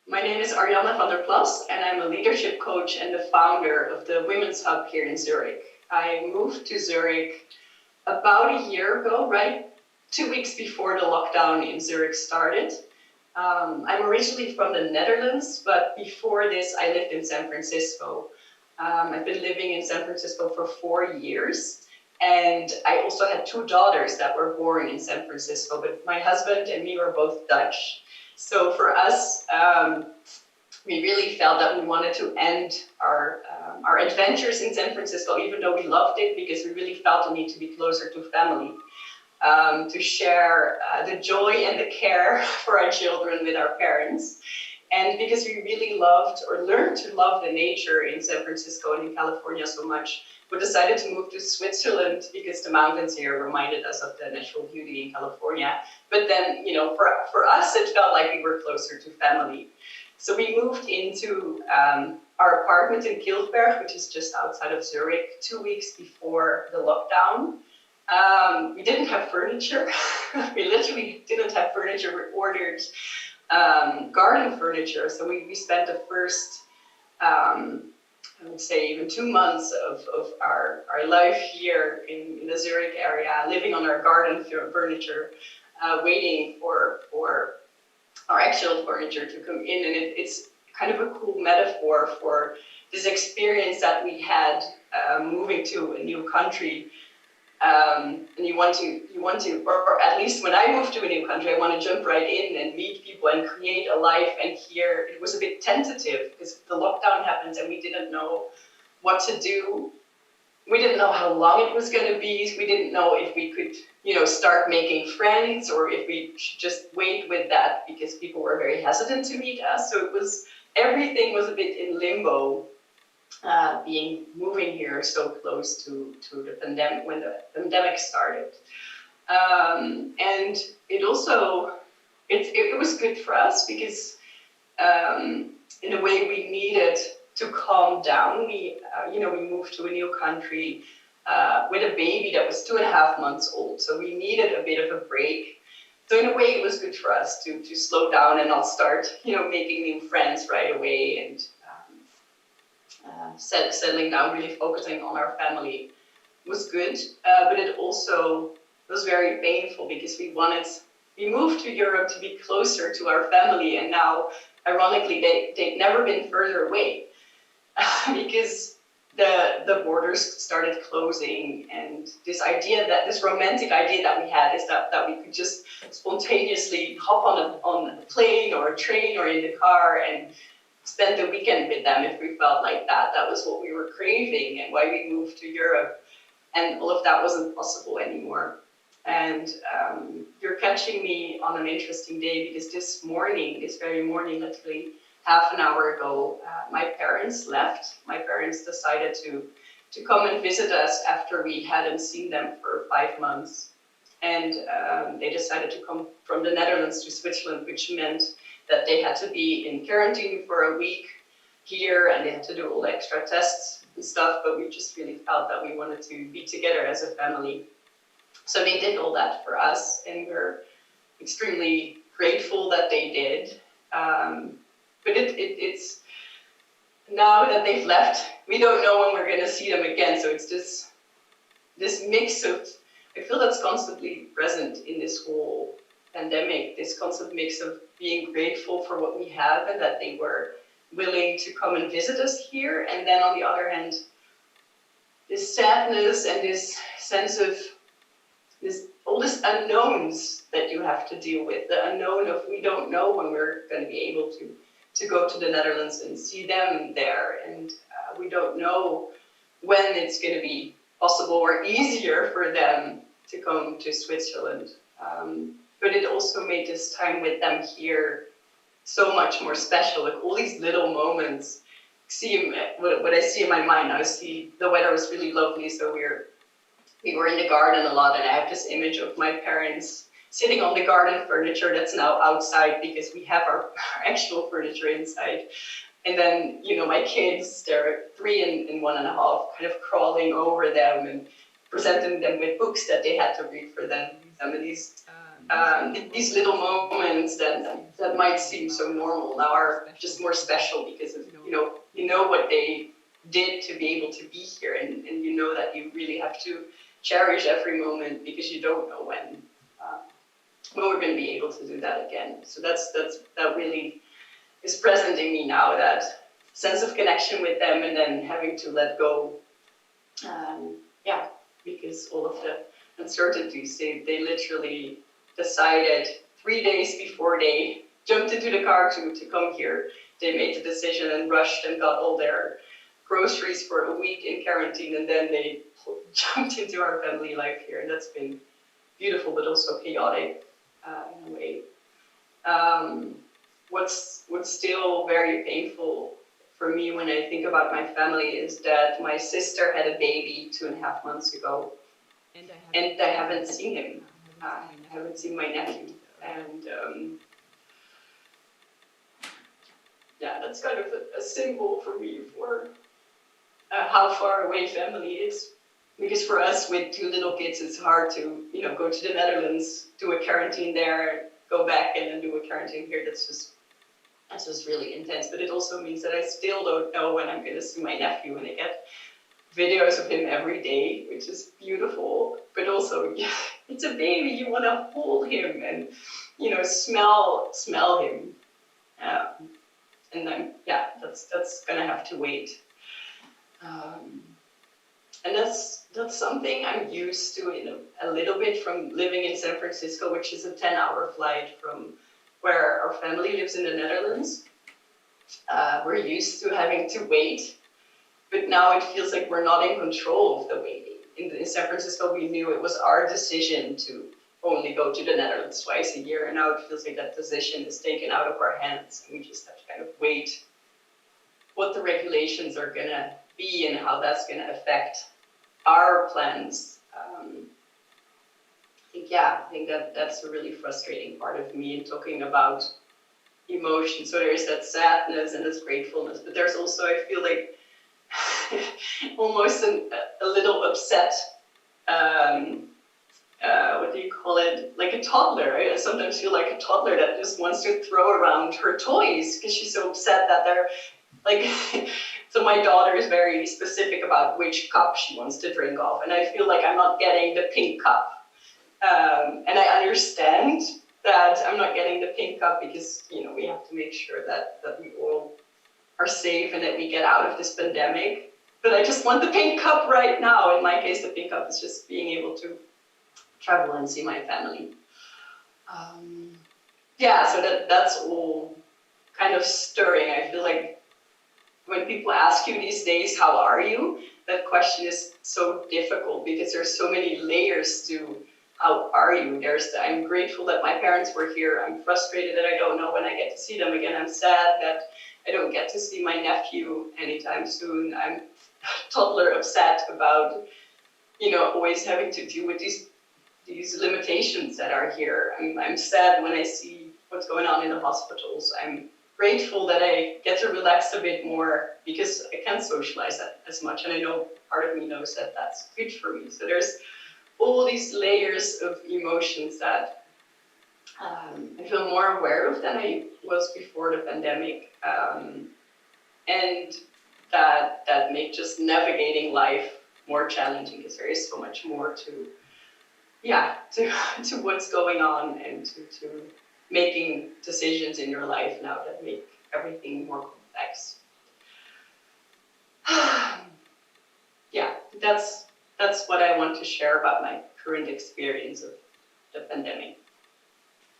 My name is Arjanna van der Plas, and I'm a leadership coach and the founder of the Women's Hub here in Zurich. I moved to Zurich about a year ago, right? 2 weeks before the lockdown in Zurich started. I'm originally from the Netherlands, but before this, I lived in San Francisco. I've been living in San Francisco for 4 years, and I also had 2 daughters that were born in San Francisco, but my husband and me were both Dutch. So for us, we really felt that we wanted to end our adventures in San Francisco, even though we loved it, because we really felt the need to be closer to family, to share the joy and the care for our children with our parents. And because we really loved or learned to love the nature in San Francisco and in California so much, we decided to move to Switzerland because the mountains here reminded us of the natural beauty in California. But then, for us, it felt like we were closer to family. So we moved into our apartment in Kilchberg, which is just outside of Zurich, 2 weeks before the lockdown. We didn't have furniture. We literally didn't have furniture. We ordered garden furniture. So we spent the first, I would say even 2 months of our life here in the Zurich area, living on our garden furniture, waiting for our actual furniture to come in. And it's kind of a cool metaphor for this experience that we had moving to a new country. And you want to, or at least when I moved to a new country, I want to jump right in and meet people and create a life. And here it was a bit tentative because the lockdown happened and we didn't know what to do. We didn't know how long it was going to be. We didn't know if we could, start making friends or if we should just wait with that because people were very hesitant to meet us. So everything was a bit in limbo. Moving here so close to the pandemic, when the pandemic started. And it also, it was good for us because in a way we needed to calm down. We moved to a new country with a baby that was 2.5 months old. So we needed a bit of a break. So in a way it was good for us to slow down and not start, making new friends right away and settling down, really focusing on our family was good, but it also was very painful because we moved to Europe to be closer to our family, and now, ironically, they'd never been further away because the borders started closing, and this romantic idea that we had is that we could just spontaneously hop on a plane or a train or in the car and spend the weekend with them if we felt like that. That was what we were craving and why we moved to Europe. And all of that wasn't possible anymore. And you're catching me on an interesting day because this very morning, literally half an hour ago, my parents left. My parents decided to come and visit us after we hadn't seen them for 5 months. And they decided to come from the Netherlands to Switzerland, which meant that they had to be in quarantine for a week here, and they had to do all the extra tests and stuff, but we just really felt that we wanted to be together as a family. So they did all that for us, and we're extremely grateful that they did. But it's now that they've left, we don't know when we're going to see them again, so it's this mix of, I feel that's constantly present in this whole pandemic, this constant mix of being grateful for what we have and that they were willing to come and visit us here, and then on the other hand, this sadness and this sense of all these unknowns that you have to deal with, the unknown of we don't know when we're going to be able to go to the Netherlands and see them there, and we don't know when it's going to be possible or easier for them to come to Switzerland. But it also made this time with them here so much more special, like all these little moments. What I see in my mind, I see the weather was really lovely, so we were in the garden a lot, and I have this image of my parents sitting on the garden furniture that's now outside because we have our actual furniture inside. And then, my kids, they're 3 and 1.5, kind of crawling over them and presenting them with books that they had to read for them. Some of these little moments that might seem so normal now are just more special because of, you know what they did to be able to be here, and you know that you really have to cherish every moment because you don't know when we're going to be able to do that again. So that really is present in me now, that sense of connection with them, and then having to let go. Because all of the uncertainties, they literally decided 3 days before they jumped into the car to come here. They made the decision and rushed and got all their groceries for a week in quarantine, and then they jumped into our family life here, and that's been beautiful but also chaotic in a way. What's still very painful for me when I think about my family is that my sister had a baby 2.5 months ago, and I haven't seen him. I haven't seen my nephew, and that's kind of a symbol for me for how far away family is. Because for us with 2 little kids, it's hard to go to the Netherlands, do a quarantine there, go back and then do a quarantine here. That's just really intense. But it also means that I still don't know when I'm going to see my nephew, and I get videos of him every day, which is beautiful. But also, it's a baby. You want to hold him and smell him. And then that's gonna have to wait. And that's something I'm used to a little bit from living in San Francisco, which is a 10-hour flight from where our family lives in the Netherlands. We're used to having to wait, but now it feels like we're not in control of the waiting. In San Francisco, we knew it was our decision to only go to the Netherlands twice a year, and now it feels like that decision is taken out of our hands, and we just have to kind of wait what the regulations are gonna be and how that's gonna affect our plans. I think that's a really frustrating part of me in talking about emotion. So there's that sadness and this gratefulness, but there's also, I feel like, almost a little upset, what do you call it, like a toddler. I sometimes feel like a toddler that just wants to throw around her toys because she's so upset that they're like, so my daughter is very specific about which cup she wants to drink off, and I feel like I'm not getting the pink cup. And I understand that I'm not getting the pink cup because, we have to make sure that we all are safe and that we get out of this pandemic. But I just want the pink cup right now. In my case, the pink cup is just being able to travel and see my family. So that's all kind of stirring. I feel like when people ask you these days, how are you? That question is so difficult because there's so many layers to how are you? I'm grateful that my parents were here. I'm frustrated that I don't know when I get to see them again. I'm sad that I don't get to see my nephew anytime soon. I'm toddler upset about, always having to deal with these limitations that are here. I'm sad when I see what's going on in the hospitals. I'm grateful that I get to relax a bit more because I can't socialize as much, and I know part of me knows that that's good for me. So there's all these layers of emotions that I feel more aware of than I was before the pandemic, and that make just navigating life more challenging because there is so much more to what's going on and to making decisions in your life now that make everything more complex. That's what I want to share about my current experience of the pandemic.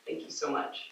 Thank you so much.